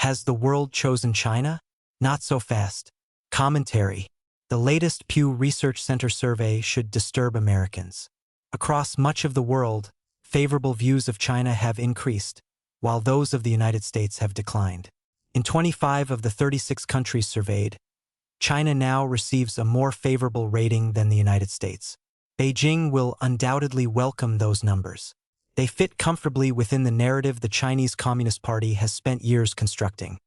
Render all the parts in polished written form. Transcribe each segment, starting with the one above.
Has the world chosen China? Not so fast. Commentary. The latest Pew Research Center survey should disturb Americans. Across much of the world, favorable views of China have increased, while those of the United States have declined. In 25 of the 36 countries surveyed, China now receives a more favorable rating than the United States. Beijing will undoubtedly welcome those numbers. They fit comfortably within the narrative the Chinese Communist Party has spent years constructing.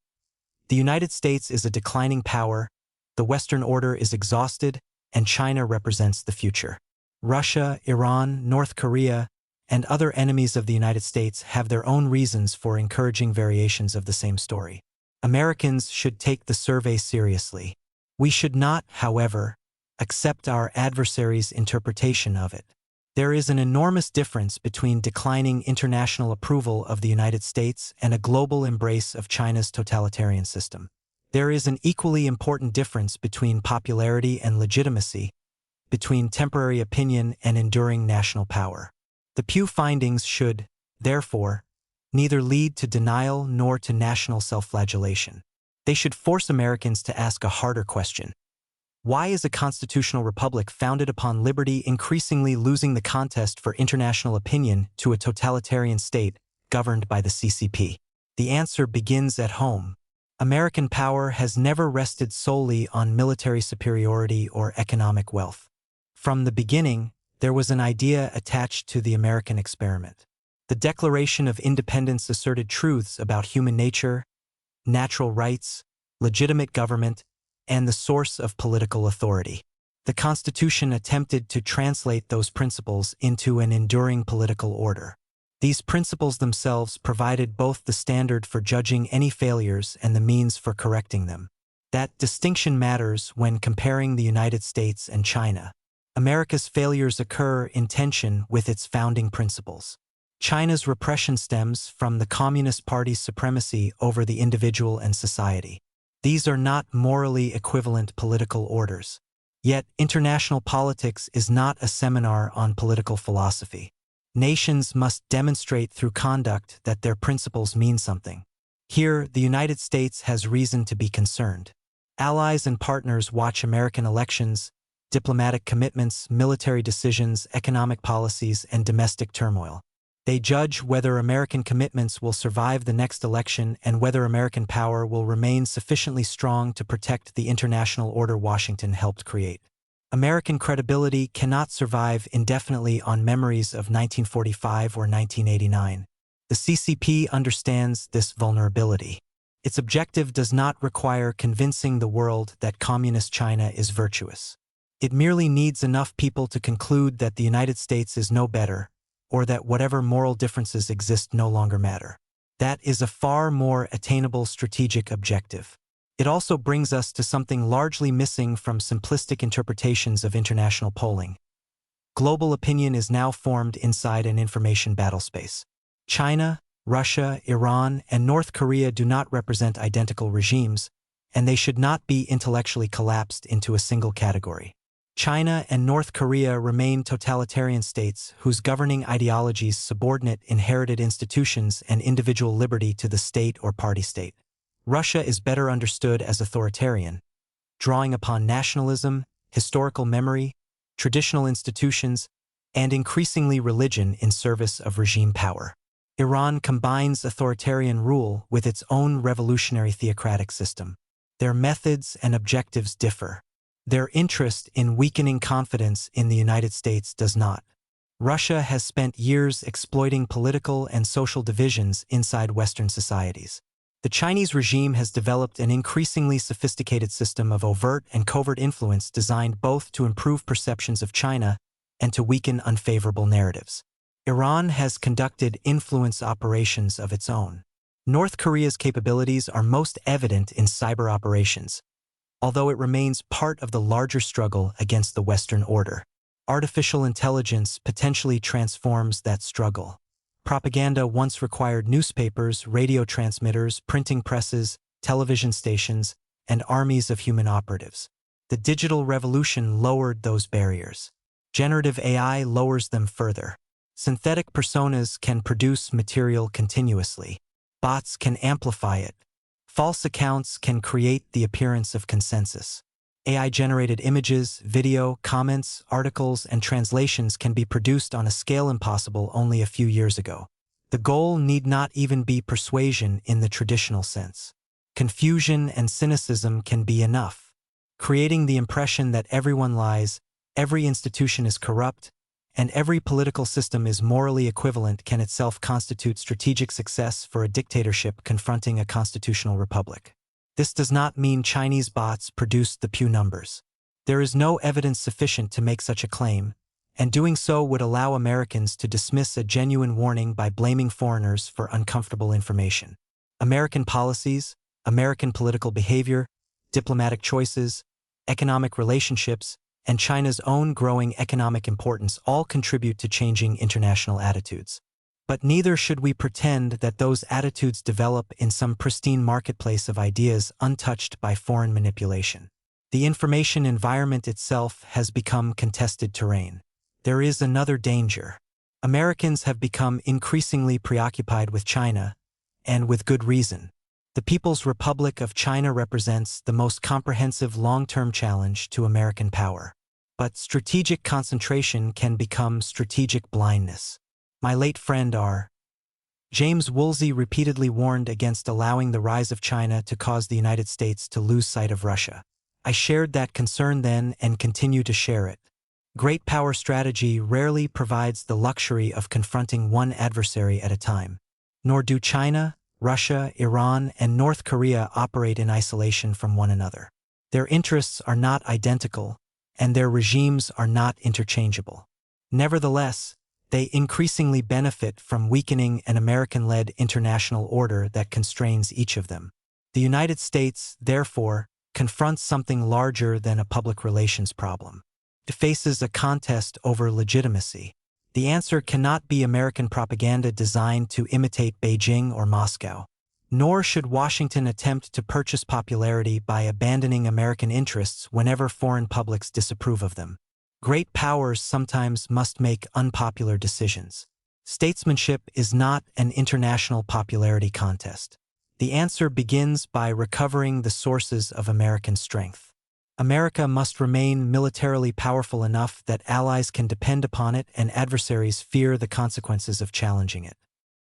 The United States is a declining power, the Western order is exhausted, and China represents the future. Russia, Iran, North Korea, and other enemies of the United States have their own reasons for encouraging variations of the same story. Americans should take the survey seriously. We should not, however, accept our adversaries' interpretation of it. There is an enormous difference between declining international approval of the United States and a global embrace of China's totalitarian system. There is an equally important difference between popularity and legitimacy, between temporary opinion and enduring national power. The Pew findings should, therefore, neither lead to denial nor to national self-flagellation. They should force Americans to ask a harder question. Why is a constitutional republic founded upon liberty increasingly losing the contest for international opinion to a totalitarian state governed by the CCP? The answer begins at home. American power has never rested solely on military superiority or economic wealth. From the beginning, there was an idea attached to the American experiment. The Declaration of Independence asserted truths about human nature, natural rights, legitimate government, and the source of political authority. The Constitution attempted to translate those principles into an enduring political order. These principles themselves provided both the standard for judging any failures and the means for correcting them. That distinction matters when comparing the United States and China. America's failures occur in tension with its founding principles. China's repression stems from the Communist Party's supremacy over the individual and society. These are not morally equivalent political orders. Yet, international politics is not a seminar on political philosophy. Nations must demonstrate through conduct that their principles mean something. Here, the United States has reason to be concerned. Allies and partners watch American elections, diplomatic commitments, military decisions, economic policies, and domestic turmoil. They judge whether American commitments will survive the next election and whether American power will remain sufficiently strong to protect the international order Washington helped create. American credibility cannot survive indefinitely on memories of 1945 or 1989. The CCP understands this vulnerability. Its objective does not require convincing the world that Communist China is virtuous. It merely needs enough people to conclude that the United States is no better, or that whatever moral differences exist no longer matter. That is a far more attainable strategic objective. It also brings us to something largely missing from simplistic interpretations of international polling. Global opinion is now formed inside an information battlespace. China, Russia, Iran, and North Korea do not represent identical regimes, and they should not be intellectually collapsed into a single category. China and North Korea remain totalitarian states whose governing ideologies subordinate inherited institutions and individual liberty to the state or party state. Russia is better understood as authoritarian, drawing upon nationalism, historical memory, traditional institutions, and increasingly religion in service of regime power. Iran combines authoritarian rule with its own revolutionary theocratic system. Their methods and objectives differ. Their interest in weakening confidence in the United States does not. Russia has spent years exploiting political and social divisions inside Western societies. The Chinese regime has developed an increasingly sophisticated system of overt and covert influence designed both to improve perceptions of China and to weaken unfavorable narratives. Iran has conducted influence operations of its own. North Korea's capabilities are most evident in cyber operations, although it remains part of the larger struggle against the Western order. Artificial intelligence potentially transforms that struggle. Propaganda once required newspapers, radio transmitters, printing presses, television stations, and armies of human operatives. The digital revolution lowered those barriers. Generative AI lowers them further. Synthetic personas can produce material continuously. Bots can amplify it, False accounts can create the appearance of consensus. AI-generated images, video, comments, articles, and translations can be produced on a scale impossible only a few years ago. The goal need not even be persuasion in the traditional sense. Confusion and cynicism can be enough, creating the impression that everyone lies, every institution is corrupt, and every political system is morally equivalent can itself constitute strategic success for a dictatorship confronting a constitutional republic. This does not mean Chinese bots produced the Pew numbers. There is no evidence sufficient to make such a claim, and doing so would allow Americans to dismiss a genuine warning by blaming foreigners for uncomfortable information. American policies, American political behavior, diplomatic choices, economic relationships, and China's own growing economic importance all contribute to changing international attitudes. But neither should we pretend that those attitudes develop in some pristine marketplace of ideas untouched by foreign manipulation. The information environment itself has become contested terrain. There is another danger. Americans have become increasingly preoccupied with China, and with good reason. The People's Republic of China represents the most comprehensive long-term challenge to American power. But strategic concentration can become strategic blindness. My late friend R. James Woolsey repeatedly warned against allowing the rise of China to cause the United States to lose sight of Russia. I shared that concern then and continue to share it. Great power strategy rarely provides the luxury of confronting one adversary at a time. Nor do China, Russia, Iran, and North Korea operate in isolation from one another. Their interests are not identical, and their regimes are not interchangeable. Nevertheless, they increasingly benefit from weakening an American-led international order that constrains each of them. The United States, therefore, confronts something larger than a public relations problem. It faces a contest over legitimacy. The answer cannot be American propaganda designed to imitate Beijing or Moscow. Nor should Washington attempt to purchase popularity by abandoning American interests whenever foreign publics disapprove of them. Great powers sometimes must make unpopular decisions. Statesmanship is not an international popularity contest. The answer begins by recovering the sources of American strength. America must remain militarily powerful enough that allies can depend upon it and adversaries fear the consequences of challenging it.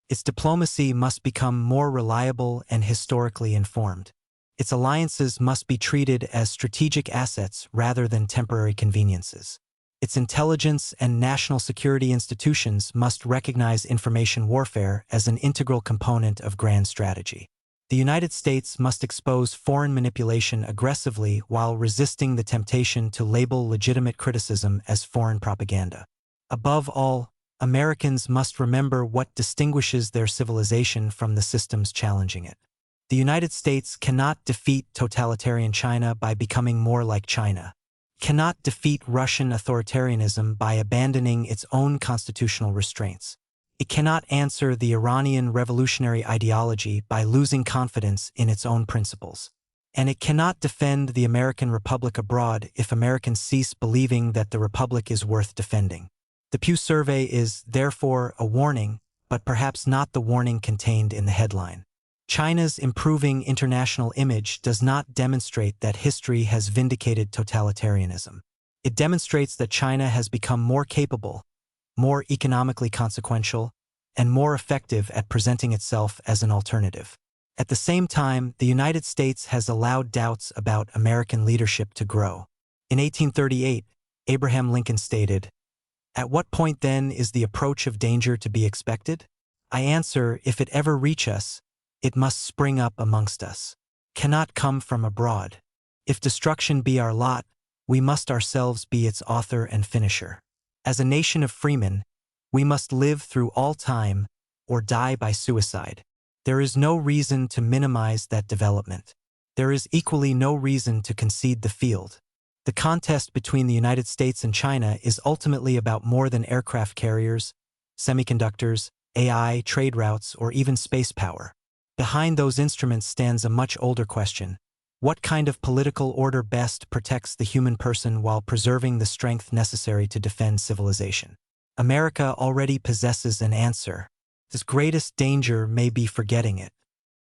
Its diplomacy must become more reliable and historically informed. Its alliances must be treated as strategic assets rather than temporary conveniences. Its intelligence and national security institutions must recognize information warfare as an integral component of grand strategy. The United States must expose foreign manipulation aggressively while resisting the temptation to label legitimate criticism as foreign propaganda. Above all, Americans must remember what distinguishes their civilization from the systems challenging it. The United States cannot defeat totalitarian China by becoming more like China. Cannot defeat Russian authoritarianism by abandoning its own constitutional restraints. It cannot answer the Iranian revolutionary ideology by losing confidence in its own principles. And it cannot defend the American Republic abroad if Americans cease believing that the Republic is worth defending. The Pew Survey is, therefore, a warning, but perhaps not the warning contained in the headline. China's improving international image does not demonstrate that history has vindicated totalitarianism. It demonstrates that China has become more capable, more economically consequential, and more effective at presenting itself as an alternative. At the same time, the United States has allowed doubts about American leadership to grow. In 1838, Abraham Lincoln stated, "At what point then is the approach of danger to be expected? I answer, if it ever reach us, it must spring up amongst us, cannot come from abroad. If destruction be our lot, we must ourselves be its author and finisher. As a nation of freemen, we must live through all time or die by suicide. There is no reason to minimize that development. There is equally no reason to concede the field. The contest between the United States and China is ultimately about more than aircraft carriers, semiconductors, AI, trade routes, or even space power. Behind those instruments stands a much older question. What kind of political order best protects the human person while preserving the strength necessary to defend civilization? America already possesses an answer. Its greatest danger may be forgetting it.